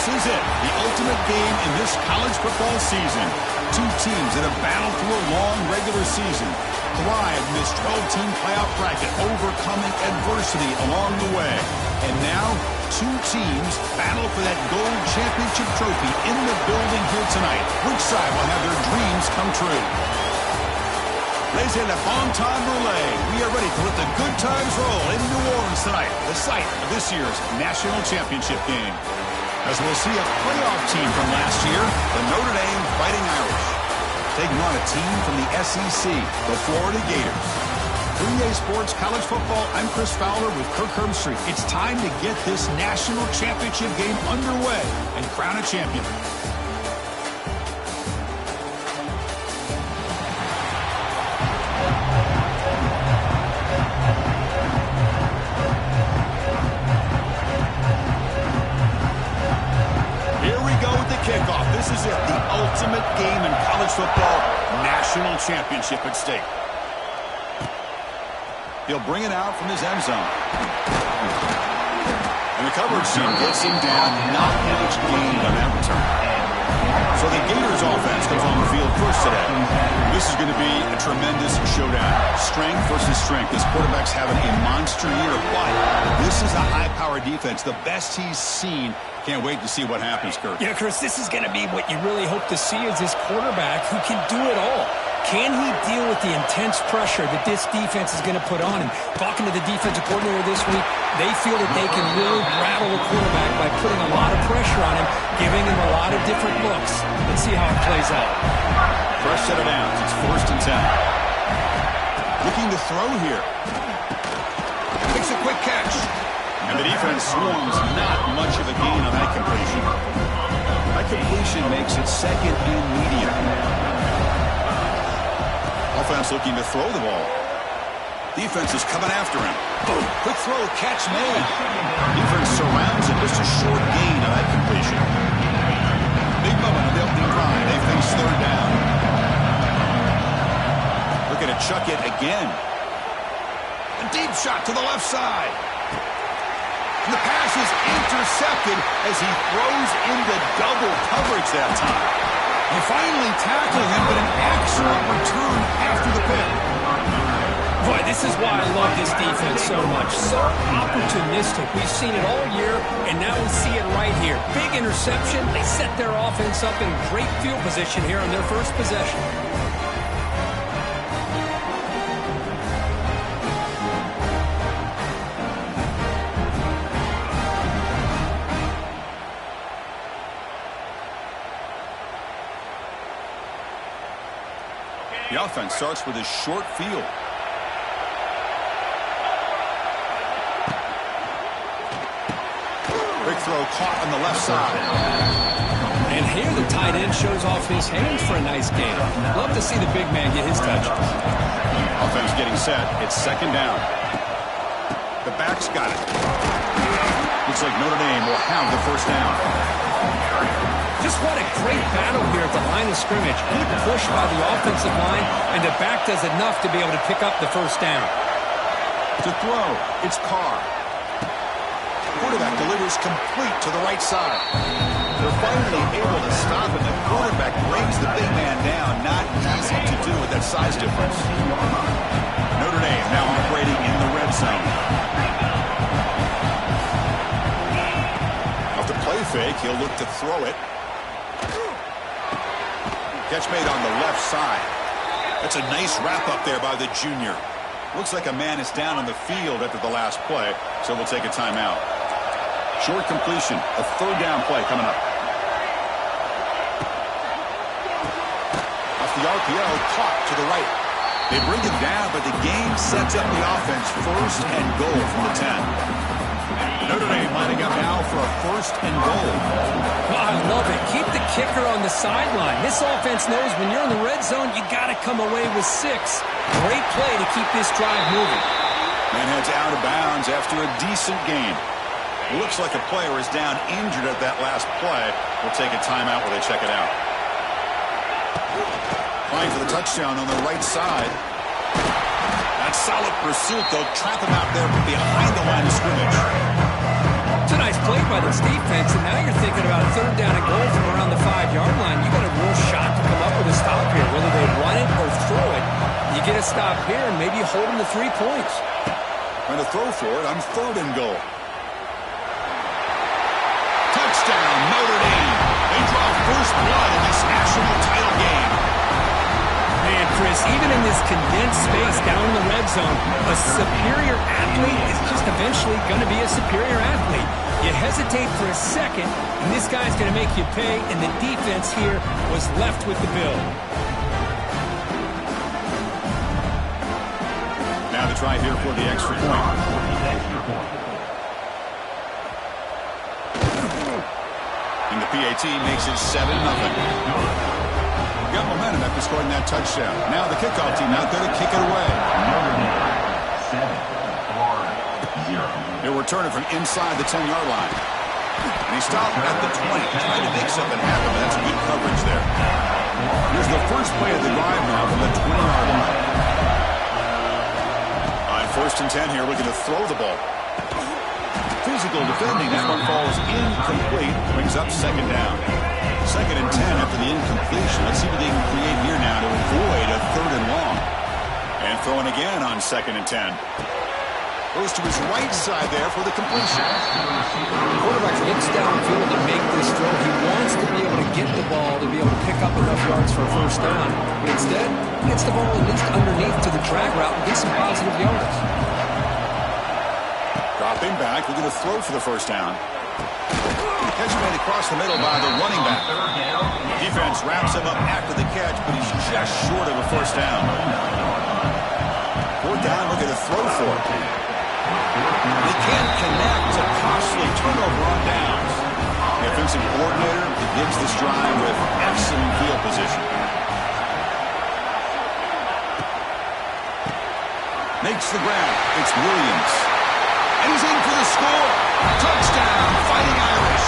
This is it, the ultimate game in this college football season. Two teams that have battled through a long regular season, thrived in this 12-team playoff bracket, overcoming adversity along the way. And now, two teams battle for that gold championship trophy in the building here tonight. Which side will have their dreams come true? Ladies and gentlemen, bon temps brûlée. We are ready to let the good times roll in New Orleans tonight, the site of this year's national championship game. As we'll see a playoff team from last year, the Notre Dame Fighting Irish, taking on a team from the SEC, the Florida Gators. 3A Sports College Football, I'm Chris Fowler with Kirk Herbstreit. It's time to get this national championship game underway and crown a champion. Kickoff. This is it, the ultimate game in college football, national championship at stake. He'll bring it out from his end zone. And the coverage team gets him down, not much gained on that return. So the Gators offense comes on the field first today. This is going to be a tremendous showdown. Strength versus strength. This quarterback's having a monster year, but this is a high-powered defense, the best he's seen. Can't wait to see what happens, Kirk. Yeah, Chris, this is going to be what you really hope to see is this quarterback who can do it all. Can he deal with the intense pressure that this defense is going to put on him? Talking to the defensive coordinator this week, they feel that they can really rattle the quarterback by putting a lot of pressure on him, giving him a lot of different looks. Let's see how it plays out. Fresh set of downs. It's 1st and 10. Looking to throw here. Makes a quick catch. And the defense swarms, not much of a gain on that completion. That completion makes it 2nd and medium. Offense looking to throw the ball. Defense is coming after him. Boom. Quick throw, catch made. Defense surrounds him, just a short gain on that completion. Big moment of the opening drive. They face 3rd down. Looking to chuck it again. A deep shot to the left side. And the pass is intercepted as he throws into double coverage that time. They finally tackle him, but an excellent return after the pick. Boy, this is why I love this defense so much. So opportunistic. We've seen it all year, and now we see it right here. Big interception. They set their offense up in great field position here on their first possession. The offense starts with a short field. Big throw caught on the left side. And here the tight end shows off his hands for a nice gain. Love to see the big man get his touch. Offense getting set. It's 2nd down. The back's got it. Looks like Notre Dame will have the 1st down. Just what a great battle here at the line of scrimmage. Good push by the offensive line, and the back does enough to be able to pick up the 1st down. To throw, it's Carr. Quarterback delivers complete to the right side. They're finally able to stop him. The quarterback brings the big man down. Not easy to do with that size difference. Notre Dame now operating in the red zone. Off the play fake, he'll look to throw it. Catch made on the left side. That's a nice wrap-up there by the junior. Looks like a man is down on the field after the last play, so we'll take a timeout. Short completion, a 3rd down play coming up. Off the RPO, caught to the right. They bring him down, but the game sets up the offense 1st and goal from the 10. Notre Dame lining up now for a 1st and goal. Well, I love it. Keep the kicker on the sideline. This offense knows when you're in the red zone, you got to come away with 6. Great play to keep this drive moving. Man heads out of bounds after a decent game. It looks like a player is down injured at that last play. We'll take a timeout while they check it out. Playing for the touchdown on the right side. That solid pursuit, though, trap him out there behind the line of scrimmage. a nice play by this defense, and now you're thinking about 3rd down and goal from around the 5-yard line. You got a real shot to come up with a stop here, whether they run it or throw it. You get a stop here, and maybe you hold them to 3 points. Trying to throw for it on 3rd and goal. Touchdown, Notre Dame. They draw first blood in this national title game. Man, Chris, even in this condensed space down in the red zone, a superior athlete is just eventually going to be a superior athlete. You hesitate for a second, and this guy's going to make you pay, and the defense here was left with the bill. Now to try here for the extra point. And the PAT makes it 7-0. Got momentum after scoring that touchdown. Now the kickoff team out there to kick it away. They'll return it from inside the 10-yard line. And he stopped at the 20, trying to make something happen, but that's good coverage there. Here's the first play of the drive now from the 20-yard line. On 1st and 10 here, looking to throw the ball. Physical defending. That one falls incomplete. Brings up 2nd down. 2nd and 10 after the incompletion. Let's see what they can create here now to avoid a 3rd and long. And throwing again on 2nd and 10. Goes to his right side there for the completion. The quarterback looks downfield to make this throw. He wants to be able to get the ball to be able to pick up enough yards for a 1st down. But instead, he gets the ball at least underneath to the drag route and get some positive yards. Dropping back, looking to throw for the 1st down. Catch made across the middle by the running back. Defense wraps him up after the catch, but he's just short of a 1st down. 4th down, looking to throw for it. They can't connect to costly turnover on downs. The offensive coordinator begins this drive with excellent field position. Makes the grab. It's Williams. And he's in for the score. Touchdown, Fighting Irish.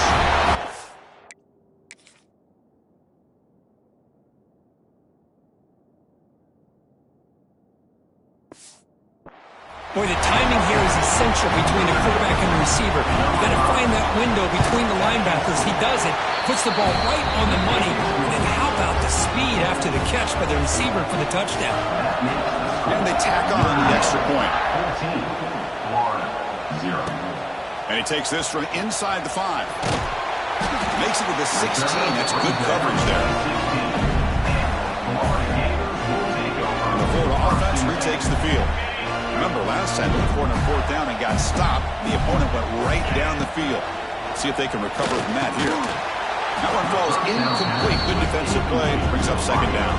Boy, the timing here is essential between the quarterback and the receiver. You've got to find that window between the linebackers. He does it, puts the ball right on the money. And then how about the speed after the catch by the receiver for the touchdown? And they tack on the extra point. And he takes this from inside the 5. Makes it to the 16. That's good coverage there. And the Florida offense retakes the field. Remember, last time they were on 4th down and got stopped. The opponent went right down the field. See if they can recover from that here. That one falls incomplete. Good defensive play. Brings up 2nd down.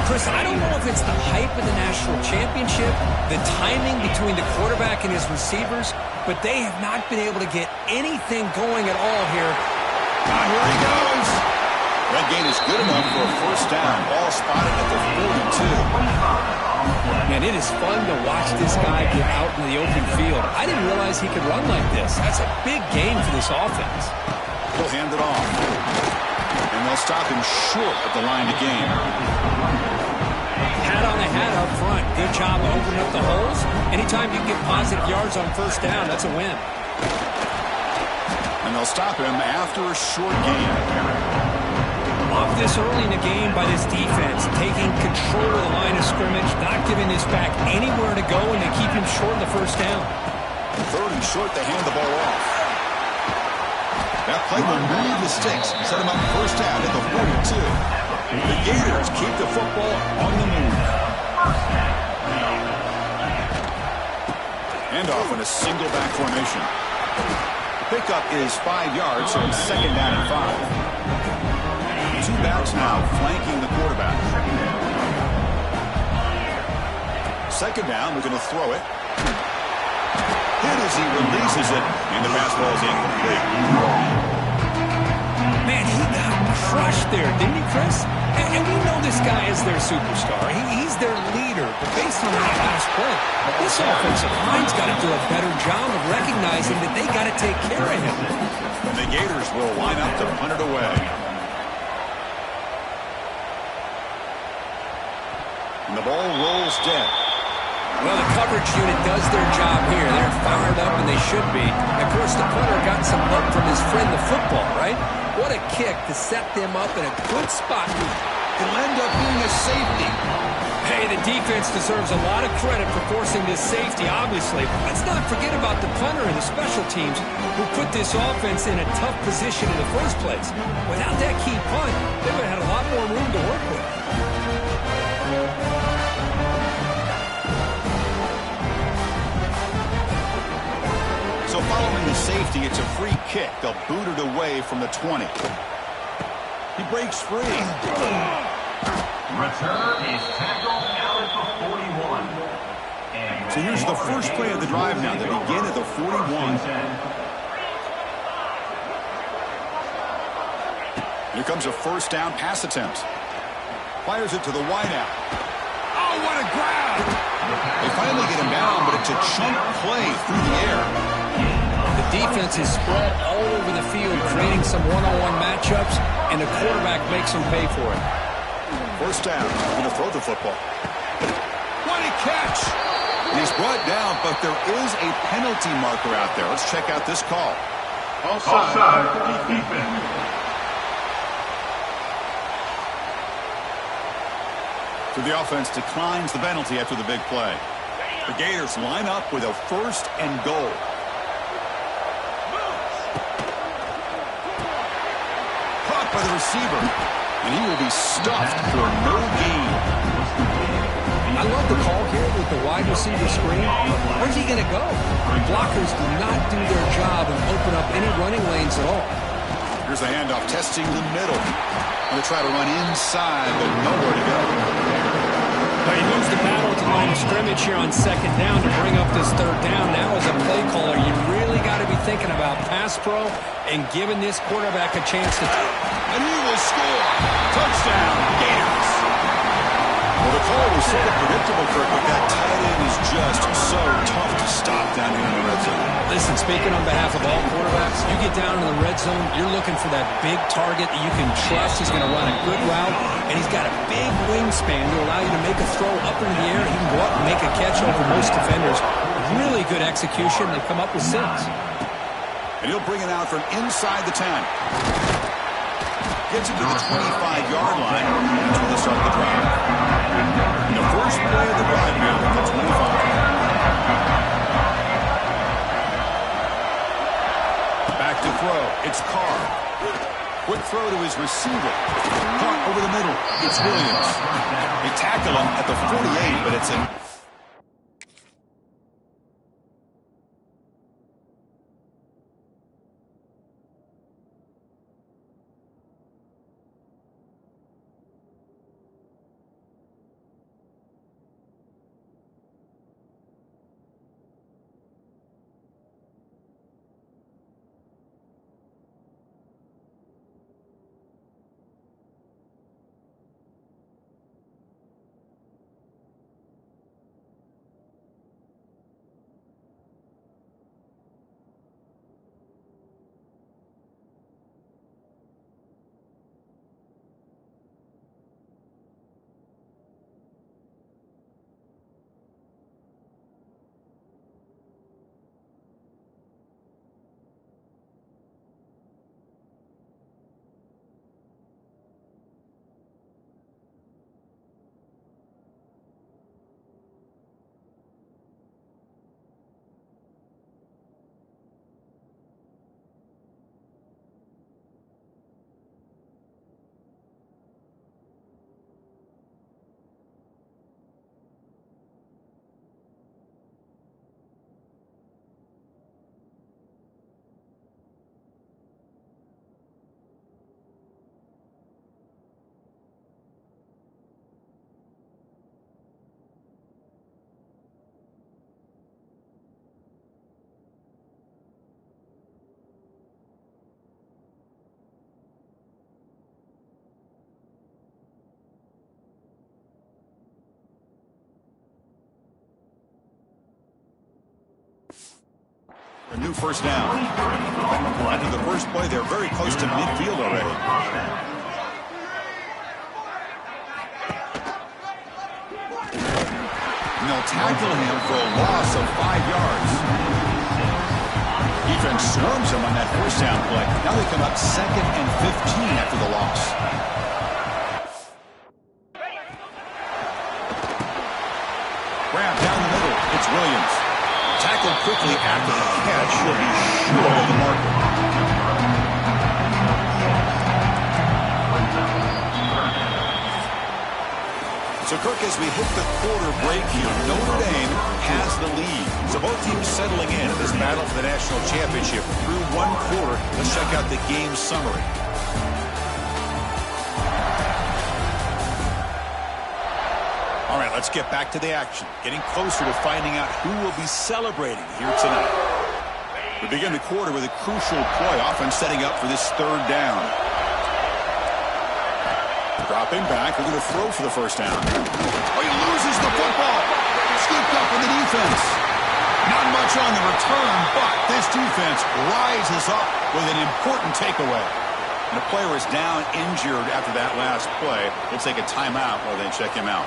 Chris, I don't know if it's the hype of the national championship, the timing between the quarterback and his receivers, but they have not been able to get anything going at all here. And here he goes. That gain is good enough for a 1st down. Ball spotted at the 42. Man, it is fun to watch this guy get out in the open field. I didn't realize he could run like this. That's a big gain for this offense. He'll hand it off. And they'll stop him short at the line to gain. Hat on the hat up front. Good job of opening up the holes. Anytime you can get positive yards on 1st down, that's a win. And they'll stop him after a short gain. Love this early in the game by this defense, taking control of the line of scrimmage, not giving this back anywhere to go, and they keep him short of the 1st down. 3rd and short, they hand the ball off. That play will move the sticks, set him up 1st down at the 42. The Gators keep the football on the move. Handoff in a single back formation. Pickup is 5 yards, so it's 2nd down and 5. 2 backs now flanking the quarterback. 2nd down, we're going to throw it. Hit as he releases it, and the pass ball is incomplete. Man, he got crushed there, didn't he, Chris? And we know this guy is their superstar. He's their leader. But based on that last play, this offensive line's got to do a better job of recognizing that they got to take care of him. And the Gators will line up to punt it away. And the ball rolls dead. Well, the coverage unit does their job here. They're fired up, and they should be. And of course, the punter got some help from his friend, the football, right? What a kick to set them up in a good spot. It'll end up being a safety. Hey, the defense deserves a lot of credit for forcing this safety, obviously. Let's not forget about the punter and the special teams who put this offense in a tough position in the first place. Without that key punt, they would have had a lot more room to work with. So following the safety, it's a free kick. They'll boot it away from the 20. He breaks free. Return is tackled out at the 41. So here's the first play of the drive now. They begin at the 41. Here comes a first down pass attempt. Fires it to the wideout. Oh, what a grab! They finally get him down, but it's a chunk play through the air. The defense is spread all over the field, creating some one-on-one matchups, and the quarterback makes them pay for it. First down, going to throw the football. What a catch! And he's brought down, but there is a penalty marker out there. Let's check out this call. Offside, defense. So the offense declines the penalty after the big play. The Gators line up with a first and goal. Caught by the receiver, and he will be stuffed for no gain. I love the call here with the wide receiver screen. Where's he going to go? Blockers do not do their job and open up any running lanes at all. Here's the handoff, testing the middle. Going to try to run inside, but nowhere to go. Well, he moves the battle to line of scrimmage here on second down to bring up this third down. Now, as a play caller, you really got to be thinking about pass pro and giving this quarterback a chance to. And he will score. Touchdown, Gators. Well, the call was sort of predictable, Kirk, but that tight end is just so tough to stop down here in the red zone. Listen, speaking on behalf of all quarterbacks, you get down in the red zone, you're looking for that big target that you can trust. He's going to run a good route, and he's got a big wingspan to allow you to make a throw up into the air. He can go up and make a catch over most defenders. Really good execution. They come up with 6. And he'll bring it out from inside the 10. Gets it to the 25-yard line. That's where they start the drive. The first play of the drive now at the 25. Back to throw. It's Carr. Quick throw to his receiver. Caught over the middle. It's Williams. They tackle him at the 48, but it's a... A new first down. After the first play, they're very close to midfield already. And they'll tackle him for a loss of 5 yards. Defense swarms him on that first down play. Now they come up 2nd and 15 after the loss. Grab down the middle. It's Williams. Tackled quickly after the catch. He'll be short of the marker. So, Kirk, as we hit the quarter break here, Notre Dame has the lead. So both teams settling in this battle for the national championship through one quarter. Let's check out the game summary. All right, let's get back to the action. Getting closer to finding out who will be celebrating here tonight. We begin the quarter with a crucial play. Offense setting up for this 3rd down. Dropping back, we're going to throw for the first down. Oh, he loses the football. Scooped up in the defense. Not much on the return, but this defense rises up with an important takeaway. And the player is down injured after that last play. We'll take a timeout while they check him out.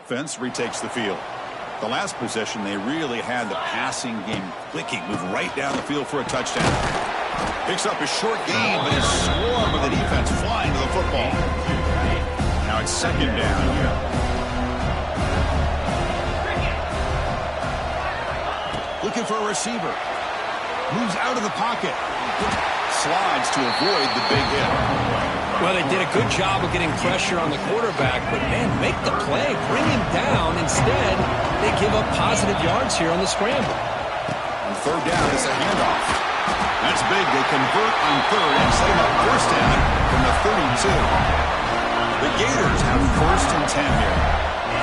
Offense retakes the field. The last possession, they really had the passing game clicking. Move right down the field for a touchdown. Picks up a short gain, but his swarm of the defense flying to the football. Now it's 2nd down. Looking for a receiver. Moves out of the pocket. Slides to avoid the big hit. Well, they did a good job of getting pressure on the quarterback, but, man, make the play. Bring him down. Instead, they give up positive yards here on the scramble. On 3rd down, it's a handoff. That's big. They convert on 3rd and set him up 1st down from the 32. The Gators have 1st and 10 here.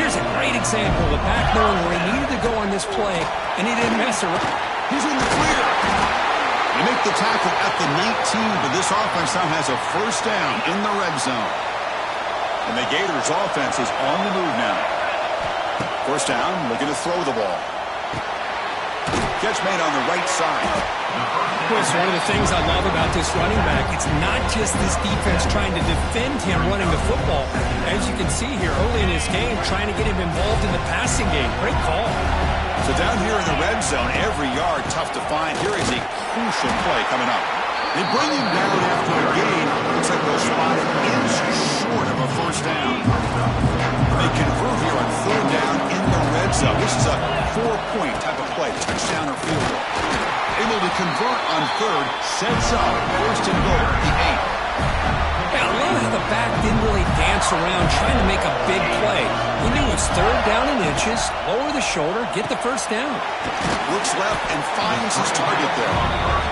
Here's a great example of the back knowing where he needed to go on this play, and he didn't mess around. He's in the clear. They make the tackle at the 19, but this offense now has a 1st down in the red zone. And the Gators offense is on the move now. 1st down, looking to throw the ball. Catch made on the right side. Well, it's one of the things I love about this running back. It's not just this defense trying to defend him running the football. As you can see here early in this game, trying to get him involved in the passing game. Great call. So down here in the red zone, every yard tough to find. Here is a crucial play coming up. They bring him down after a gain. Looks like they'll spot an inch short of a 1st down. They convert here on 3rd down in the red zone. This is a 4-point type of play, touchdown or field goal. Able to convert on 3rd, sets up 1st and goal, the 8. Yeah, I love how the back didn't really dance around trying to make a big play. He knew it was 3rd down in inches, lower the shoulder, get the 1st down. Looks left and finds his target there.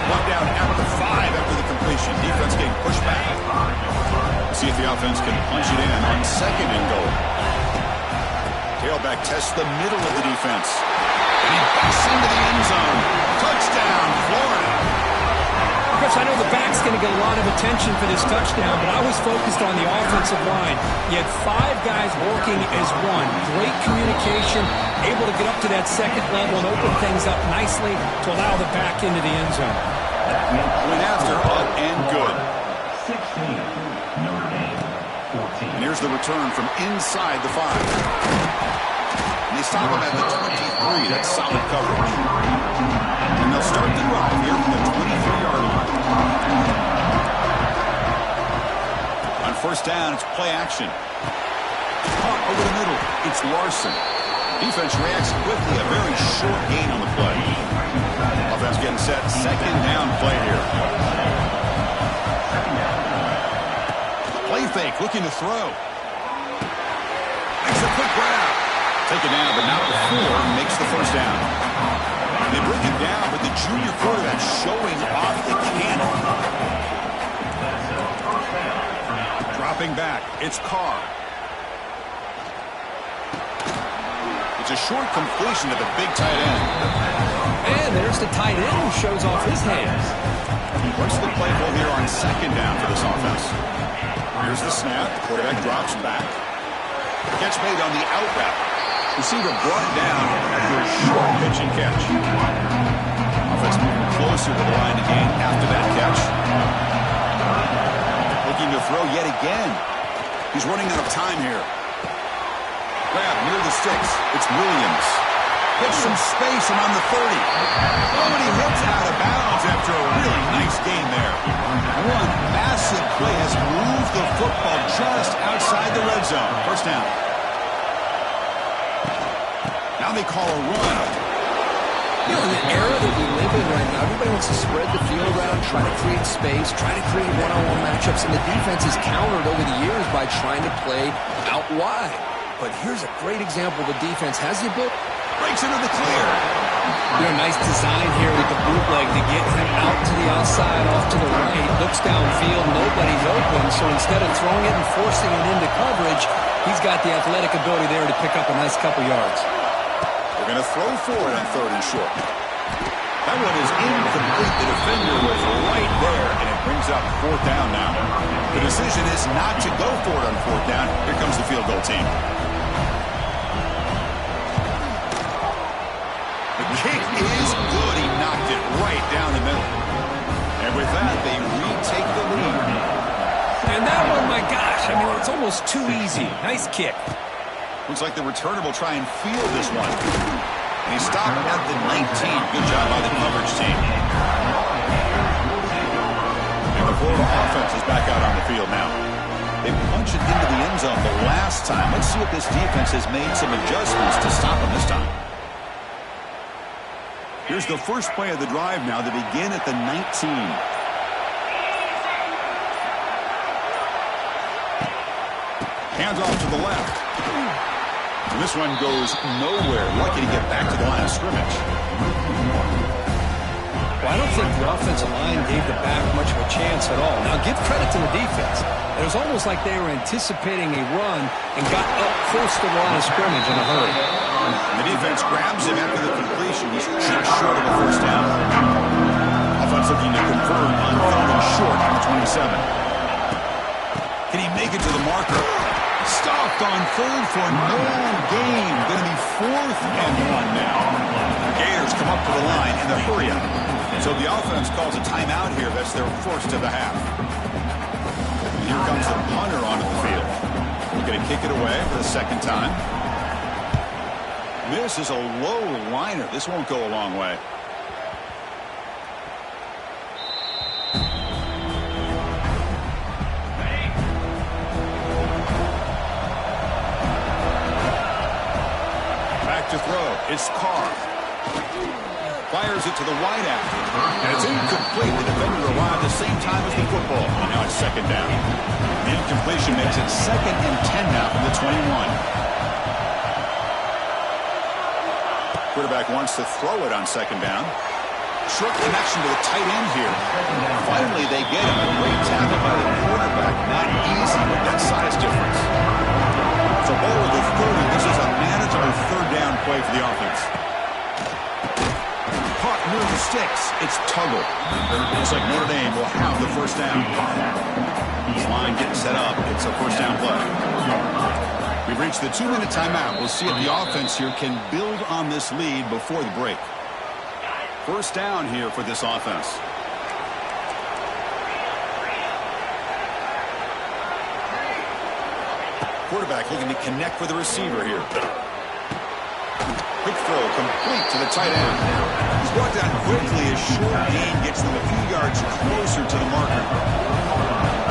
One down at the 5 after the completion. Defense getting pushed back. See if the offense can punch it in on 2nd and goal. Tailback tests the middle of the defense. And he busts into the end zone. Touchdown, Florida. Chris, I know the back's going to get a lot of attention for this touchdown, but I was focused on the offensive line. You had 5 guys working as one. Great communication, able to get up to that 2nd level and open things up nicely to allow the back into the end zone. Went after, up and good. 16, Notre Dame, 14. And here's the return from inside the 5. And they stop him at the 23. That's solid coverage. And they'll start the drive here from the 23-yard line. On 1st down, it's play action. Over the middle, it's Larson. Defense reacts quickly, a very short gain on the play. Offense getting set, second down play here. Play fake, looking to throw. Makes a quick grab. Taken down, but not before makes the first down. They bring him down, but the junior quarterback showing off the cannon. Dropping back, it's Carr. It's a short completion to the big tight end. And there's the tight end who shows off his hands. What's the play call here on second down for this offense? Here's the snap. Quarterback drops back. Catch made on the out route. Receiver brought down after a short pitch and catch. Offense moving closer to the line of game after that catch. Looking to throw yet again. He's running out of time here. Grab near the sticks. It's Williams. Gets some space and on the 30. Oh, and he hits out of bounds after a really nice gain there. One massive play has moved the football just outside the red zone. First down. Now they call a run. You know, in the era that we live in right now, everybody wants to spread the field around, try to create space, try to create one-on-one matchups, and the defense is countered over the years by trying to play out wide. But here's a great example. The defense has the ability. Breaks into the clear. You know, nice design here with the bootleg to get him out to the outside, off to the right. Looks downfield, nobody's open. So instead of throwing it and forcing it into coverage, he's got the athletic ability there to pick up a nice couple yards. They're going to throw for it on third and short. That one is incomplete. The defender was right there, and it brings up fourth down now. The decision is not to go for it on fourth down. Here comes the field goal team. The kick is good. He knocked it right down the middle. And with that, they retake the lead. And that one, my gosh, I mean, it's almost too easy. Nice kick. Looks like the returner will try and field this one. And he stopped at the 19. Good job by the coverage team. And the Florida offense is back out on the field now. They punched it into the end zone the last time. Let's see if this defense has made some adjustments to stop them this time. Here's the first play of the drive now to begin at the 19. Hands off to the left. And this one goes nowhere. Lucky to get back to the line of scrimmage. Well, I don't think the offensive line gave the back much of a chance at all. Now, give credit to the defense. It was almost like they were anticipating a run and got up close to the line of scrimmage in a hurry. The defense grabs him after the completion. He's just short of a first down. Offense looking to convert on third and short on the 27. Can he make it to the marker? Stopped on third for no gain. Going to be fourth and one now. Gators come up to the line in the hurry up. So the offense calls a timeout here. That's their first of the half. And here comes the punter onto the field. Going to kick it away for the second time. This is a low liner. This won't go a long way. To throw. It's Carr. Fires it to the wideout. And it's incomplete. The defender arrived the same time as the football. And now it's second down. The incompletion makes it 2nd and 10 now from the 21. Quarterback wants to throw it on second down. Short connection to the tight end here. Finally, they get him. A great tackle by the quarterback. Not easy with that size difference. So ball with the 30. This is a manageable third down play for the offense. Caught near the sticks. It's Tuggle. Looks like Notre Dame will have the first down. This line getting set up. It's a first down play. We've reached the 2-minute timeout. We'll see if the offense here can build on this lead before the break. First down here for this offense. Quarterback looking to connect with the receiver here. Quick throw complete to the tight end. He's brought down quickly. A short gain gets them a few yards closer to the marker.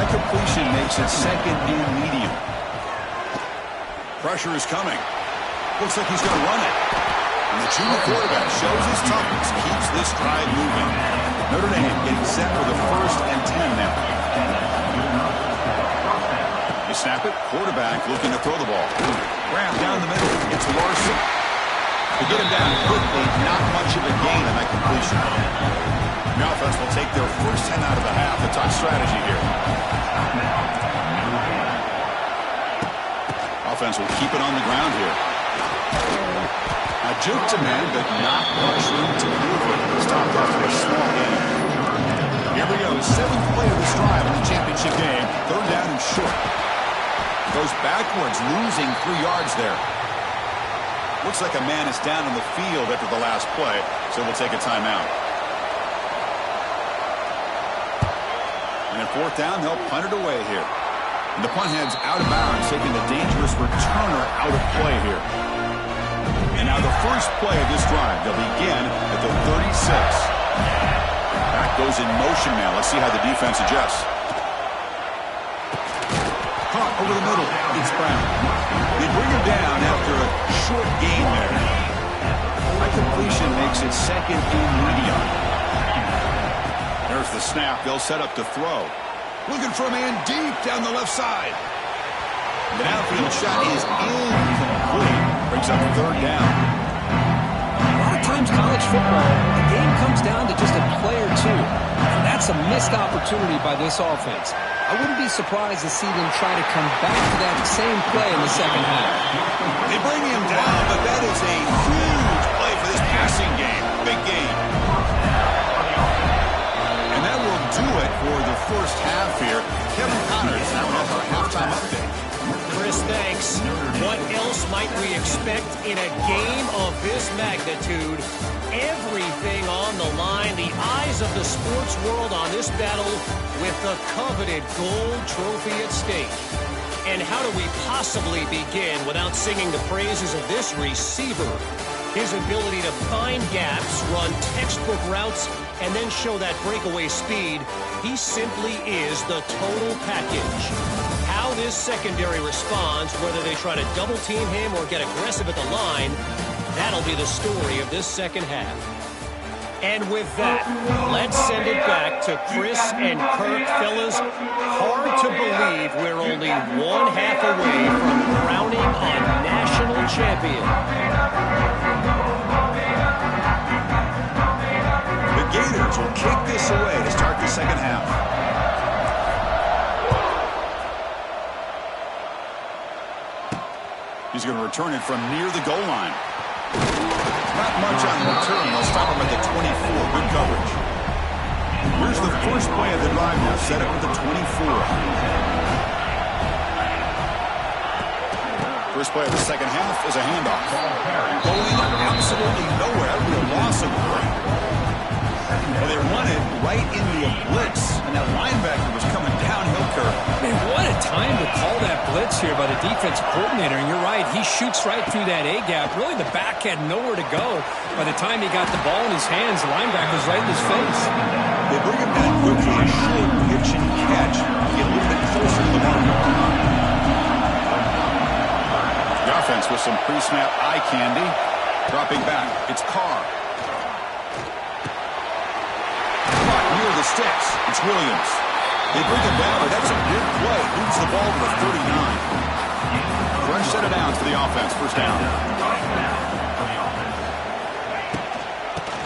That completion makes it 2nd and medium. Pressure is coming. Looks like he's going to run it. And the junior quarterback shows his toughness, keeps this drive moving. Notre Dame getting set for the 1st and 10 now. They snap it. Quarterback looking to throw the ball. Graham down the middle. It's Larson. To get him down quickly, not much of a gain on that completion. The offense will take their first 10 out of the half. A tough strategy here. Offense will keep it on the ground here. A juke to man, but not much room to maneuver. Stopped after a small gain. Here we go. 7th play of this drive in the championship game. 3rd down and short. Goes backwards, losing 3 yards there. Looks like a man is down on the field after the last play, so we'll take a timeout. And at 4th down, they'll punt it away here. And the punt heads out of bounds, taking the dangerous returner out of play here. And now the first play of this drive, they'll begin at the 36. Back goes in motion now. Let's see how the defense adjusts. Caught over the middle. It's Brown. They bring him down after a short gain there. High completion makes it 2nd and medium. There's the snap. They'll set up to throw. Looking for a man deep down the left side. The downfield shot is incomplete. Brings up 3rd down. A lot of times college football, the game comes down to just a play or two. And that's a missed opportunity by this offense. I wouldn't be surprised to see them try to come back to that same play in the second half. They bring him down, but that is a huge play for this passing game. Big game. And that will do it for the first half here. Kevin Connors now has our halftime update. Chris, thanks. What else might we expect in a game of this magnitude? Everything on the line, the eyes of the sports world on this battle with the coveted gold trophy at stake. And how do we possibly begin without singing the praises of this receiver? His ability to find gaps, run textbook routes, and then show that breakaway speed. He simply is the total package. How this secondary responds, whether they try to double team him or get aggressive at the line, that'll be the story of this second half. And with that, let's send it back to Chris and Kirk. Fellas, hard to believe we're only 1 half away from crowning a national champion. The Gators will kick this away to start the second half. He's going to return it from near the goal line. Not much on the return. They'll stop him at the 24. Good coverage. Here's the first play of the drive now. Set up at the 24. First play of the second half is a handoff. Going absolutely nowhere. Real loss of the play. Well, they run it right into a blitz, and that linebacker was coming downhill curve. Man, what a time to call that blitz here by the defensive coordinator. And you're right, he shoots right through that A-gap. Really, the back had nowhere to go. By the time he got the ball in his hands, the linebacker was right in his face. They bring him down quickly, a short pitch and catch. Get a little bit closer to the mark. The offense with some pre-snap eye candy. Dropping back, it's Carr. Near the sticks, it's Williams. They bring him down, but that's a big play. Moves the ball to the 39. Run set it down for the offense. First down.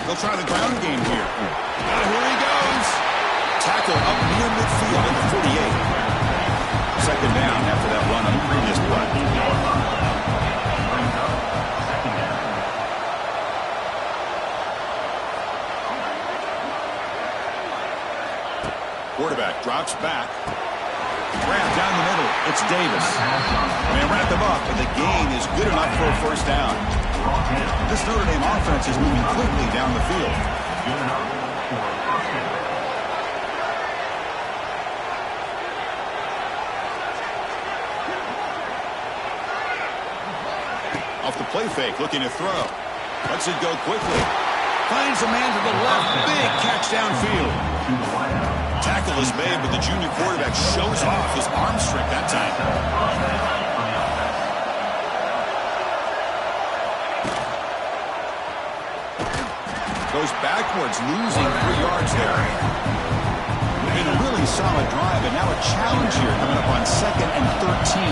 They'll try the ground game here. And here he goes. Tackle up near midfield at the 48. Second down after that run on the previous play. Quarterback drops back. Wrapped down the middle. It's Davis. And they wrap him up, and the gain is good enough for a first down. This Notre Dame offense is moving quickly down the field. Off the play fake, looking to throw. Lets it go quickly. Finds a man to the left. Big catch downfield. Tackle is made, but the junior quarterback shows off his arm strength that time. goes backwards, losing 3 yards there. In a really solid drive, and now a challenge here coming up on 2nd and 13.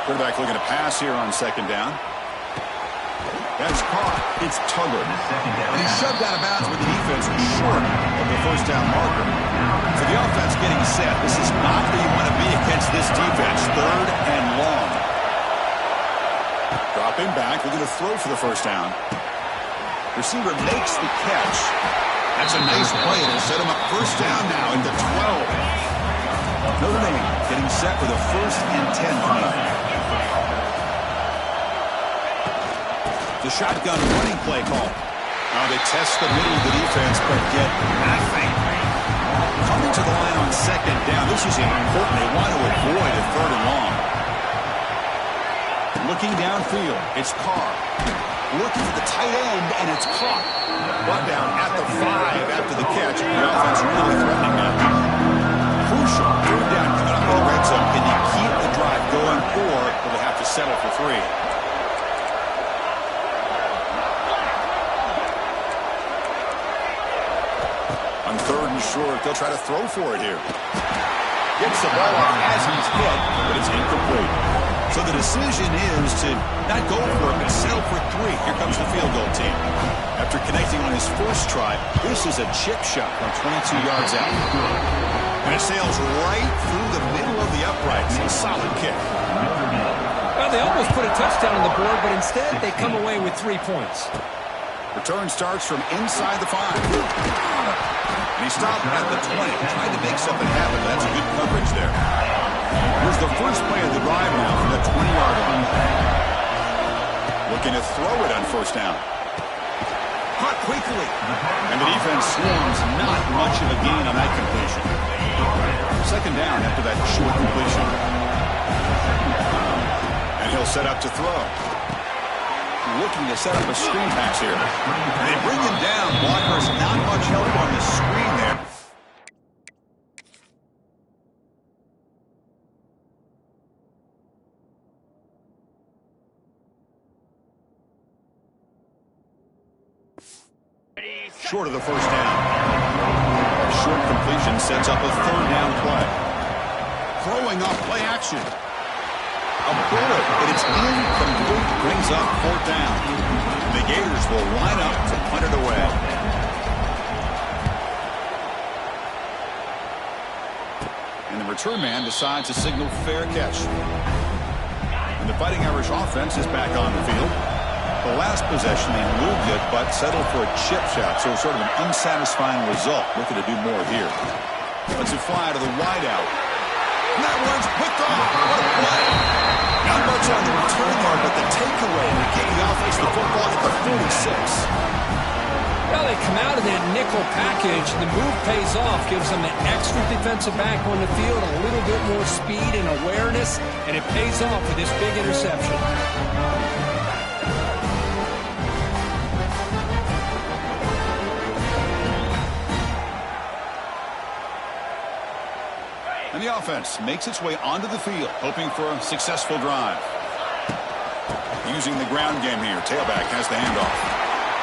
Quarterback looking to pass here on 2nd down. That's caught. It's Tugger. And he's shoved out of bounds with the defense short of the 1st down marker. So the offense getting set. This is not where you want to be against this defense. 3rd and long. Dropping back, looking to throw for the 1st down. Receiver makes the catch. That's a nice play. It'll set him up 1st down now at the 12. Notre Dame getting set with a 1st and 10 coming up. The shotgun running play call. Now they test the middle of the defense, but get nothing. Coming to the line on 2nd down. This is important. They want to avoid a 3rd and long. Looking downfield, it's Carr. Looking for the tight end, and it's caught. Brought down at the 5 after the catch. The offense really threatening now. Crucial. 3rd down coming up in the red zone. Can you keep the drive going, or will they have to settle for 3? On 3rd and short, they'll try to throw for it here. Gets the ball off as he's hit, but it's incomplete. So the decision is to not go for it, but settle for 3. Here comes the field goal team. After connecting on his first try, this is a chip shot from 22 yards out. And it sails right through the middle of the uprights. A solid kick. Well, they almost put a touchdown on the board, but instead they come away with 3 points. Return starts from inside the 5. And he stopped at the 20, trying to make something happen. That's a good coverage there. Here's the first play of the drive now from the 20-yard line. Looking to throw it on 1st down. Caught quickly. And the defense swarms. Not much of a gain on that completion. 2nd down after that short completion. And he'll set up to throw. Looking to set up a screen pass here. And they bring him down. Blockers not much help on the screen there. Short of the 1st down. Short completion sets up a 3rd down play. Throwing off play action. A bullet, but it's incomplete. Brings up 4th down. The Gators will line up to punt it away. And the return man decides to signal fair catch. And the Fighting Irish offense is back on the field. The last possession, they moved it, but settled for a chip shot, so sort of an unsatisfying result. Looking to do more here. Let's it fly to the wideout. And that one's picked off. What a play. Not much on the return there, but the takeaway to get the offense the football at the 46. Well, they come out of that nickel package. The move pays off, gives them an extra defensive back on the field, a little bit more speed and awareness, and it pays off with this big interception. And the offense makes its way onto the field, hoping for a successful drive. Using the ground game here, tailback has the handoff.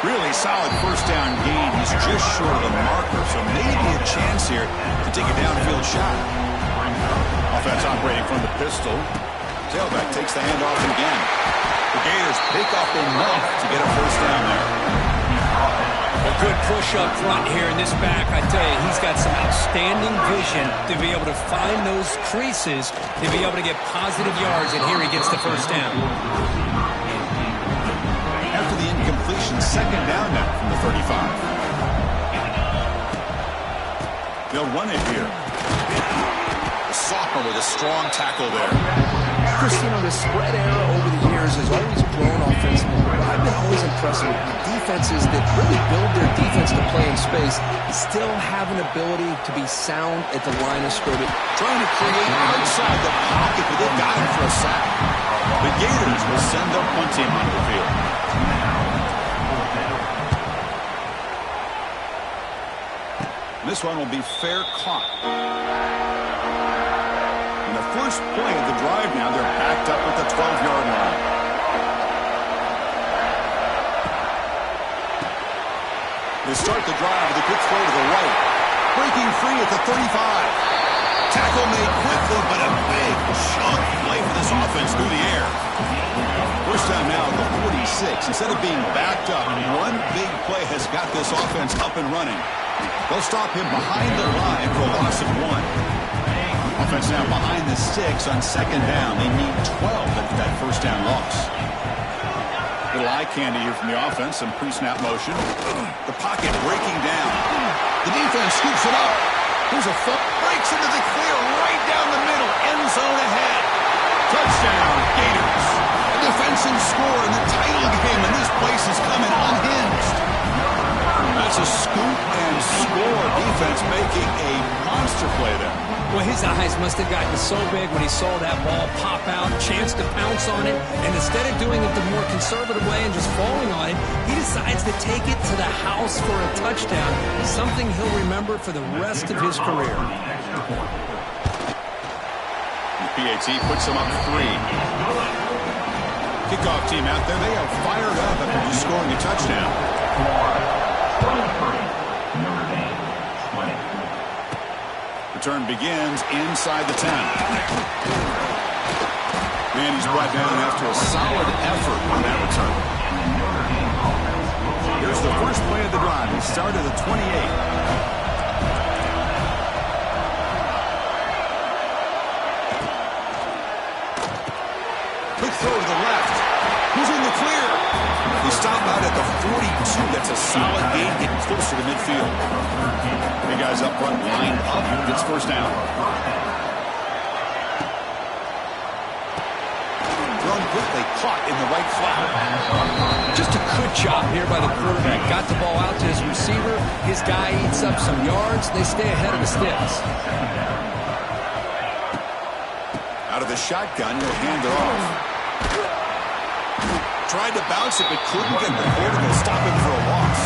Really solid 1st down gain. He's just short of the marker, so maybe a chance here to take a downfield shot. Offense operating from the pistol. Tailback takes the handoff again. The Gators pick up enough to get a 1st down there. A good push up front here in this back. I tell you, he's got some outstanding vision to be able to find those creases, to be able to get positive yards, and here he gets the 1st down. After the incompletion, 2nd down now from the 35. They'll run it here. The sophomore with a strong tackle there. Chris, you know, the spread era over the years has always grown offensively, but I've been always impressed with the defenses that really build their defense to play in space and still have an ability to be sound at the line of scrimmage. Trying to create outside the pocket, but they've got him for a sack. The Gators will send their punt team onto the field. This one will be fair caught. And the first play of the drive now, they're backed up at the 12-yard line. They start the drive with a quick throw to the right. Breaking free at the 35. Tackle made quickly, but a big chunk play for this offense through the air. First down now at the 46. Instead of being backed up, one big play has got this offense up and running. They'll stop him behind the line for a loss of 1. Offense now behind the 6 on second down. They need 12 after that first down loss. Little eye candy here from the offense. Some pre-snap motion. The pocket breaking down. The defense scoops it up. Here's a foot. Breaks into the clear right down the middle. End zone ahead. Touchdown, Gators. A defensive score in the title of the game, and this place is coming unhinged. That's a scoop and score. Defense making a monster play there. Well, his eyes must have gotten so big when he saw that ball pop out, chance to pounce on it, and instead of doing it the more conservative way and just falling on it, he decides to take it to the house for a touchdown, something he'll remember for the rest of his career. The PAT puts him up 3. Kickoff team out there, they are fired up after just scoring a touchdown. Return begins inside the 10. And he's brought down after a solid effort on that return. Here's the first play of the drive. He started at 28. Quick throw to the left. Who's in the clear? He stopped out at the 42. That's a solid gain, getting closer to midfield. Big guys up front, lined up, gets first down. Thrown quickly, caught in the right flat. Just a good job here by the quarterback. Got the ball out to his receiver. His guy eats up some yards. They stay ahead of the sticks. Out of the shotgun, he'll hand it off. Tried to bounce it, but couldn't get the hold of it. Stop him for a loss.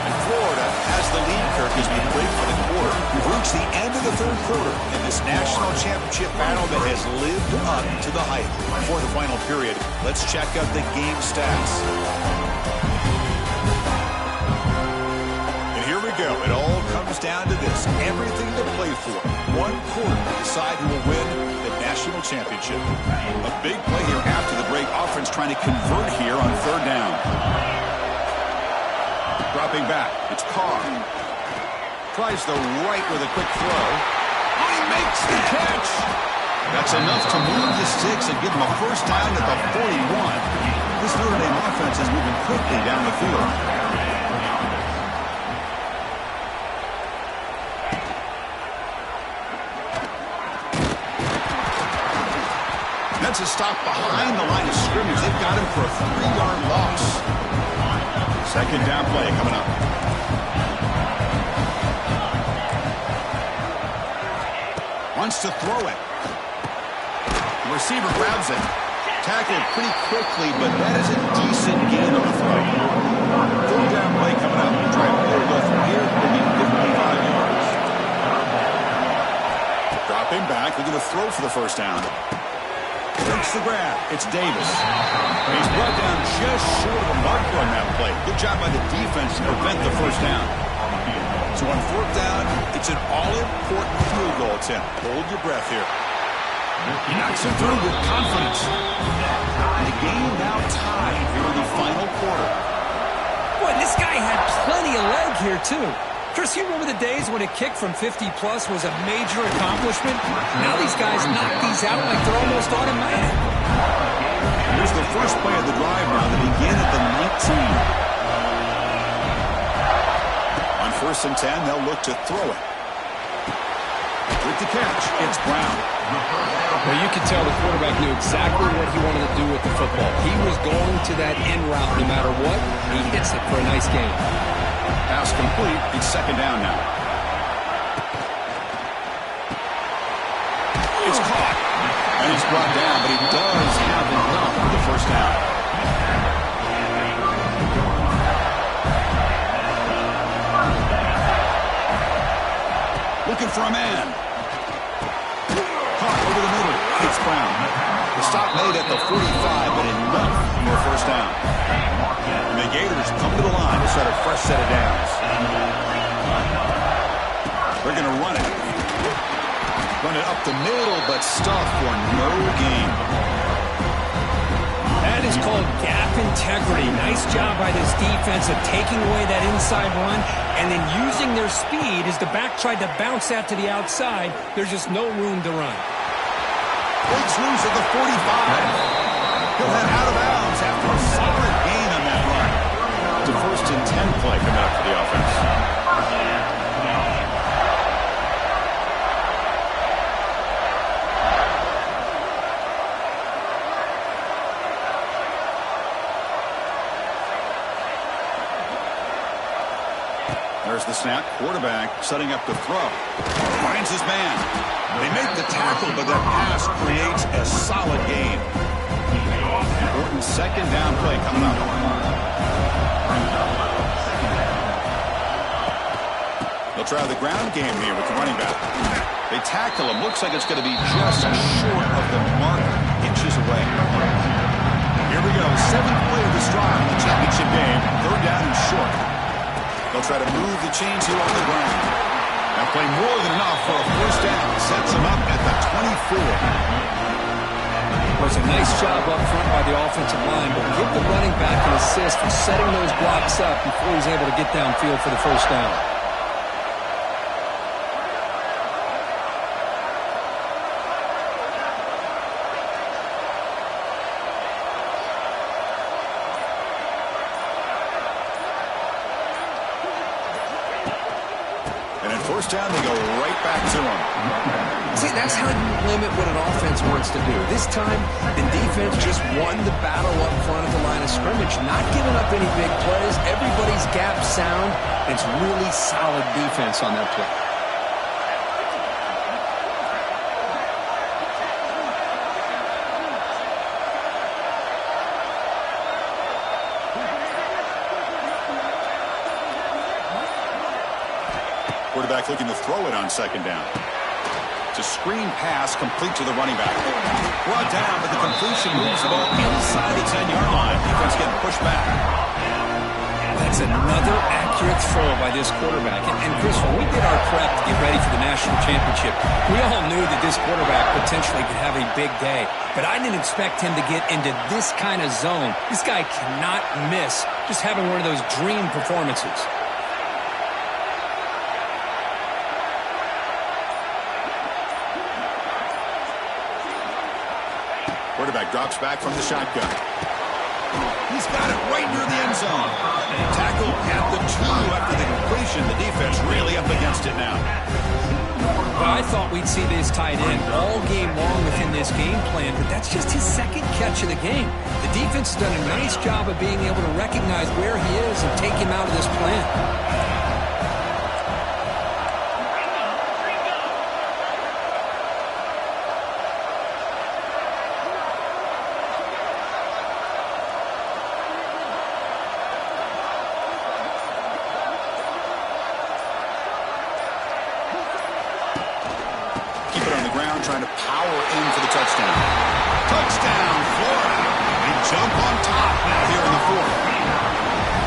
And Florida has the lead, Kirk, as we break for the quarter. We've reached the end of the third quarter in this national championship battle that has lived up to the hype. Before the final period, let's check out the game stats. And here we go. It all comes down to this. Everything to play for. One quarter to decide who will win the national championship. A big play here after the break. Offense trying to convert here on third down. Dropping back. It's Carr. Tries the right with a quick throw. Oh, he makes the catch. That's enough to move the sticks and give them a first down at the 41. This Notre Dame offense is moving quickly down the field. That's a stop behind the line of scrimmage. They've got him for a 3-yard loss. Second down play coming up. Wants to throw it. The receiver grabs it. Tackled pretty quickly, but that is a decent gain on the throw. Third down play coming up. Drive will go from here, maybe 55 yards. Dropping back. They're going to throw for the first down. Takes the grab. It's Davis. He's brought down just short of the marker on that play. Good job by the defense to prevent the first down. So on fourth down, it's an all-important field goal attempt. Hold your breath here. He knocks him through with confidence. The game now tied here in the final quarter. Boy, this guy had plenty of leg here, too. Chris, you remember the days when a kick from 50-plus was a major accomplishment? Now these guys knock these out like they're almost automatic. Here's the first play of the drive now. They begin at the 19. On first and 10, they'll look to throw it. With the catch, it's Brown. Well, you could tell the quarterback knew exactly what he wanted to do with the football. He was going to that end route no matter what. He hits it for a nice gain. Pass complete. It's second down now. It's caught. And he's brought down, but he does have enough for the first down. Looking for a man. Caught over the middle. It's Brown. The The stop made at the 45, but enough for a first down. And the Gators come to the line to start a fresh set of downs. They're going to run it. Run it up the middle, but stuffed for no gain. That is called gap integrity. Nice job by this defense of taking away that inside run and then using their speed as the back tried to bounce that to the outside. There's just no room to run. Breaks loose at the 45. He'll head out of bounds after a solid gain on that run. It's a 1st and 10 play coming up for the offense. There's the snap. Quarterback setting up to throw. Finds his man. They make the tackle, but that pass creates a solid gain. Important 2nd down play coming up. They'll try the ground game here with the running back. They tackle him. Looks like it's going to be just short of the mark, inches away. Here we go. 7th play of this drive in the championship game. 3rd down and short. They'll try to move the chains here on the ground. That play more than enough for a first down. Sets them up at the 24. It was a nice job up front by the offensive line, but give the running back an assist for setting those blocks up before he's able to get downfield for the first down. Down, they go right back to him. See, that's how you limit what an offense wants to do. This time, the defense just won the battle up front at the line of scrimmage, not giving up any big plays. Everybody's gap sound. It's really solid defense on that play. Quarterback looking to throw it on 2nd down. It's a screen pass complete to the running back. Brought down, but the completion moves the ball inside the 10-yard line. Defense getting pushed back. That's another accurate throw by this quarterback. And Chris, when we did our prep to get ready for the national championship, we all knew that this quarterback potentially could have a big day. But I didn't expect him to get into this kind of zone. This guy cannot miss just having one of those dream performances. Quarterback drops back from the shotgun. He's got it right near the end zone. Tackle at the 2 after the completion. The defense really up against it now. Well, I thought we'd see this tight end all game long within this game plan, but that's just his 2nd catch of the game. The defense has done a nice job of being able to recognize where he is and take him out of this plan. Trying to power in for the touchdown. Touchdown, Florida. They jump on top now here in the 4th.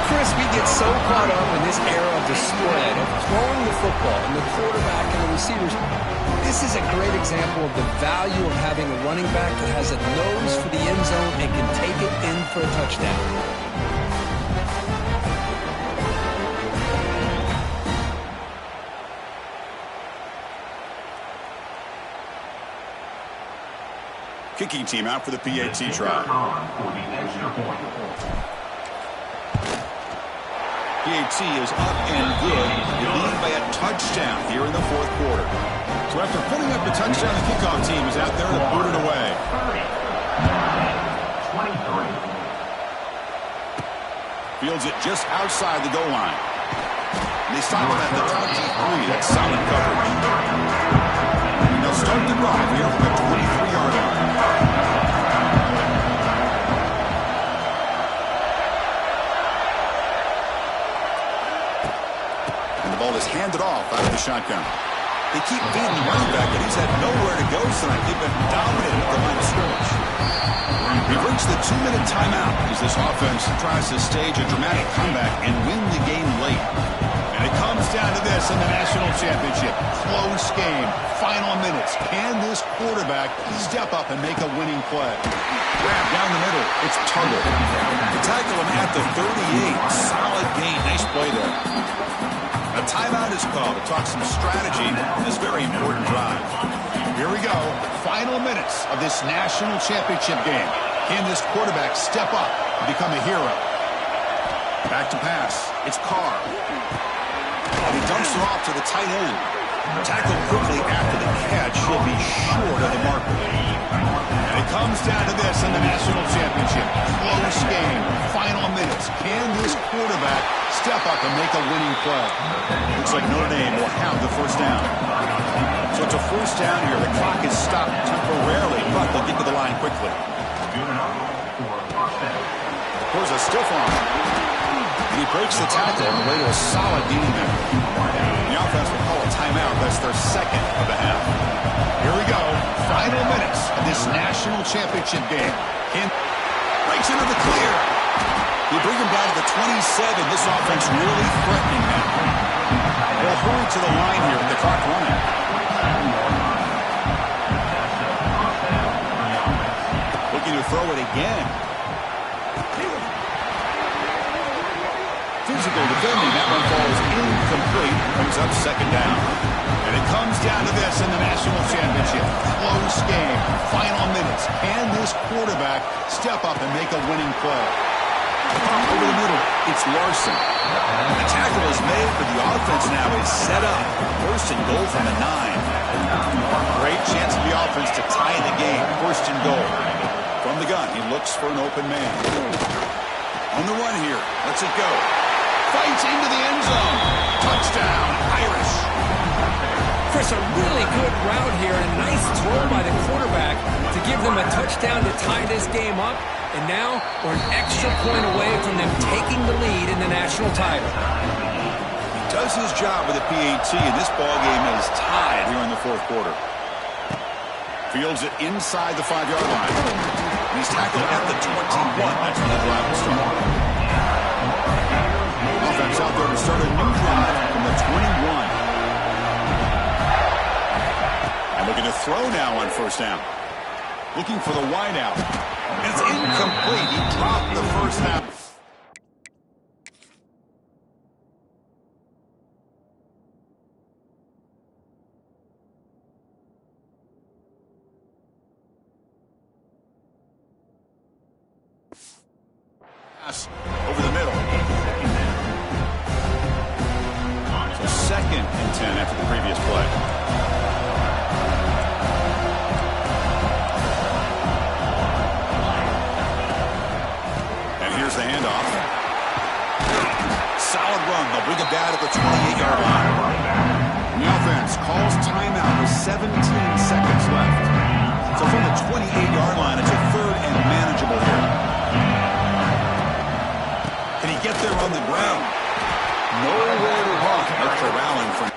Chris, we get so caught up in this era of the spread, of throwing the football and the quarterback and the receivers. This is a great example of the value of having a running back that has a nose for the end zone and can take it in for a touchdown. Kicking team out for the PAT try. PAT is up and good. They lead by a touchdown here in the 4th quarter. So after putting up the touchdown, the kickoff team is out there to boot it away. 23. Fields it just outside the goal line. And they stop him at the 23. That's solid coverage. And they'll start the drive here from the 23-yard line. Is handed off out of the shotgun. They keep feeding the running back, and he's had nowhere to go tonight. They've been dominant at the line of scrimmage. We've reached the 2-minute timeout as this offense tries to stage a dramatic comeback and win the game late. And it comes down to this in the national championship. Close game. Final minutes. Can this quarterback step up and make a winning play? Grab down the middle. It's Tuttle. To tackle him at the 38. Solid gain. Nice play there. A timeout is called to talk some strategy in this very important drive. Here we go. Final minutes of this national championship game. Can this quarterback step up and become a hero? Back to pass. It's Carr. He dumps it off to the tight end. Tackled quickly after the catch. He'll be short of the marker. And it comes down to this in the national championship. Close game. Final minutes. Can this quarterback step up and make a winning play? Looks like Notre Dame will have the first down. So it's a first down here. The clock is stopped temporarily, but they'll get to the line quickly. Here's a stiff arm. And he breaks the tackle on the way to a solid gain there. The offense will call a timeout. That's their second of the half. Here we go. Final minutes of this national championship game. Breaks into the clear. You bring him down to the 27. This offense really threatening now. They'll hurry to the line here with the clock running. Looking to throw it again. Physical defending. That one falls incomplete. Brings up second down. And it comes down to this in the national championship. Close game. Final minutes. Can this quarterback step up and make a winning play? Over the middle, it's Larson. The tackle is made, but the offense now is set up. First and goal from the 9. Great chance for the offense to tie the game. First and goal. From the gun, he looks for an open man. On the run here. Lets it go. Fights into the end zone. Touchdown, Irish. Chris, a really good route here and a nice throw by the quarterback to give them a touchdown to tie this game up. And now we're an extra point away from them taking the lead in the national title. He does his job with a PAT, and this ball game is tied here in the fourth quarter. Fields it inside the 5-yard line. He's tackled at the 21. That's when the drive will start. Offense out there to start a new drive from the 21. And looking to throw now on first down. Looking for the wideout. And it's incomplete. He dropped the first down. Pass over the middle. So second and 10 after the previous play. The handoff. Solid run. They'll bring it down at the 28-yard line. The offense calls timeout with 17 seconds left. So from the 28-yard line, it's a third and manageable here. Can he get there on the ground? Nowhere to run. They're corralling from.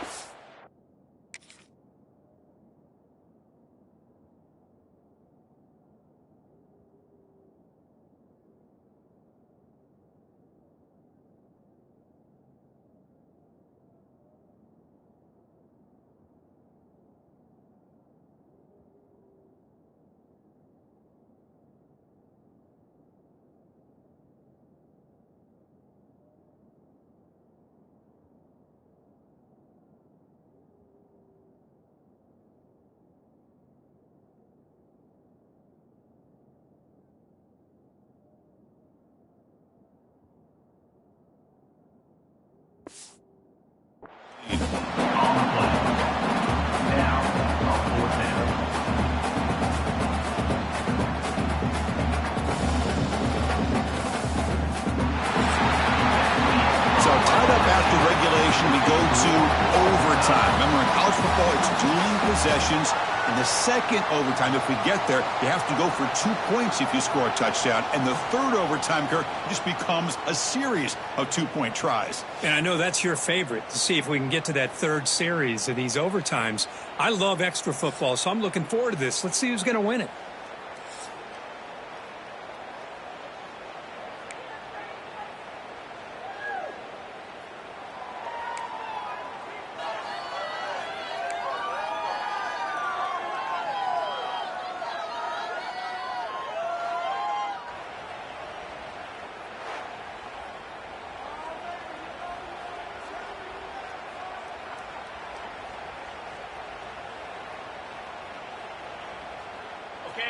We go to overtime. Remember, in college football, it's dueling possessions. In the second overtime, if we get there, you have to go for 2 points if you score a touchdown. And the third overtime, Kirk, just becomes a series of 2-point tries. And I know that's your favorite, to see if we can get to that third series of these overtimes. I love extra football, so I'm looking forward to this. Let's see who's going to win it.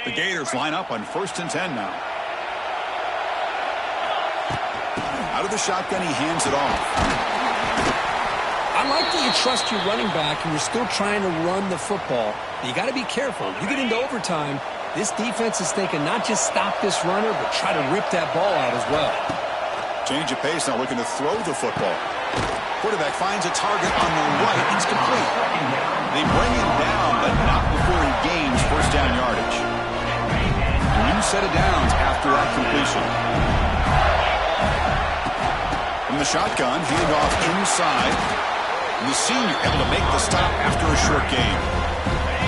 The Gators line up on 1st and 10 now. Out of the shotgun, he hands it off. I like that you trust your running back and you're still trying to run the football. But you got to be careful. You get into overtime, this defense is thinking not just stop this runner, but try to rip that ball out as well. Change of pace, now looking to throw the football. Quarterback finds a target on the right. It's complete. They bring him down, but not before he gains first down yardage. New set of downs after that completion. From the shotgun, handed off inside. And the senior able to make the stop after a short gain.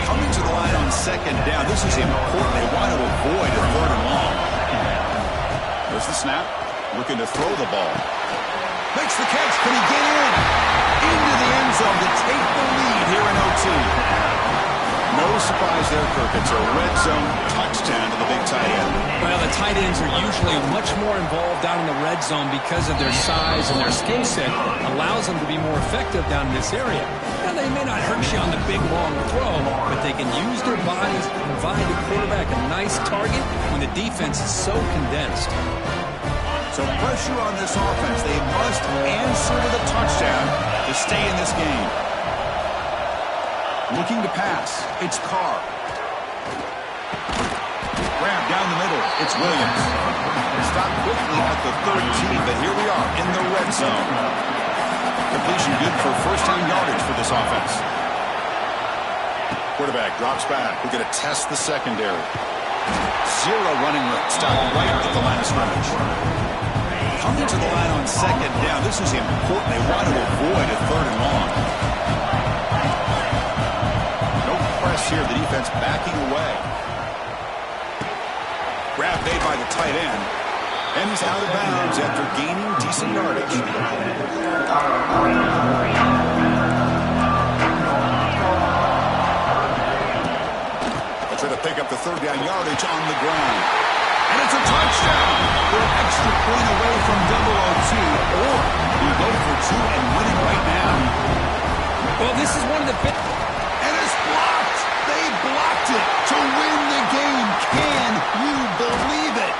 Coming to the line on 2nd down. This is important. They want to avoid a 3rd and long. There's the snap. Looking to throw the ball. Makes the catch. Can he get in? Into the end zone to take the lead here in OT. No surprise there, Kirk. It's a red zone touchdown to the big tight end. Well, the tight ends are usually much more involved down in the red zone because of their size and their skill set allows them to be more effective down in this area. Now, they may not hurt you on the big, long throw, but they can use their bodies to provide the quarterback a nice target when the defense is so condensed. So pressure on this offense. They must answer with a touchdown to stay in this game. Looking to pass. It's Carr. Grab down the middle. It's Williams. Stopped quickly at the 13, but here we are in the red zone. Completion good for first down yardage for this offense. Quarterback drops back. We're going to test the secondary. Zero running room. Stopped right at the line of scrimmage. Coming to the line on 2nd down. This is important. They want to avoid a 3rd and long. No press here. The defense backing away. Grab made by the tight end. And he's out of bounds after gaining decent yardage. They'll try to pick up the 3rd down yardage on the ground. And it's a touchdown. They're an extra point away from double OT, or you go for 2 and win it right now. Well, this is one of the big... And it's blocked. They blocked it to win the game. Can you believe it?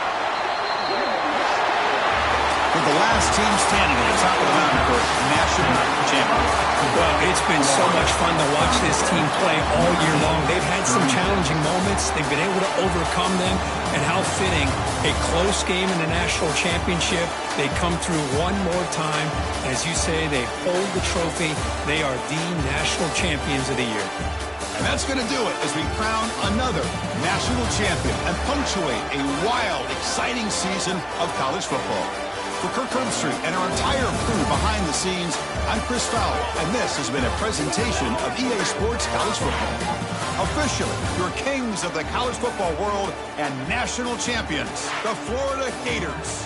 For the last team standing at the top of the mountain for national champions. Well, it's been so much fun to watch this team play all year long. They've had some challenging moments. They've been able to overcome them. And how fitting, a close game in the national championship. They come through one more time. As you say, they hold the trophy. They are the national champions of the year. And that's going to do it as we crown another national champion and punctuate a wild, exciting season of college football. For Kirk Herbstreit and our entire crew behind the scenes, I'm Chris Fowler, and this has been a presentation of EA Sports College Football. Officially, your kings of the college football world and national champions, the Florida Gators.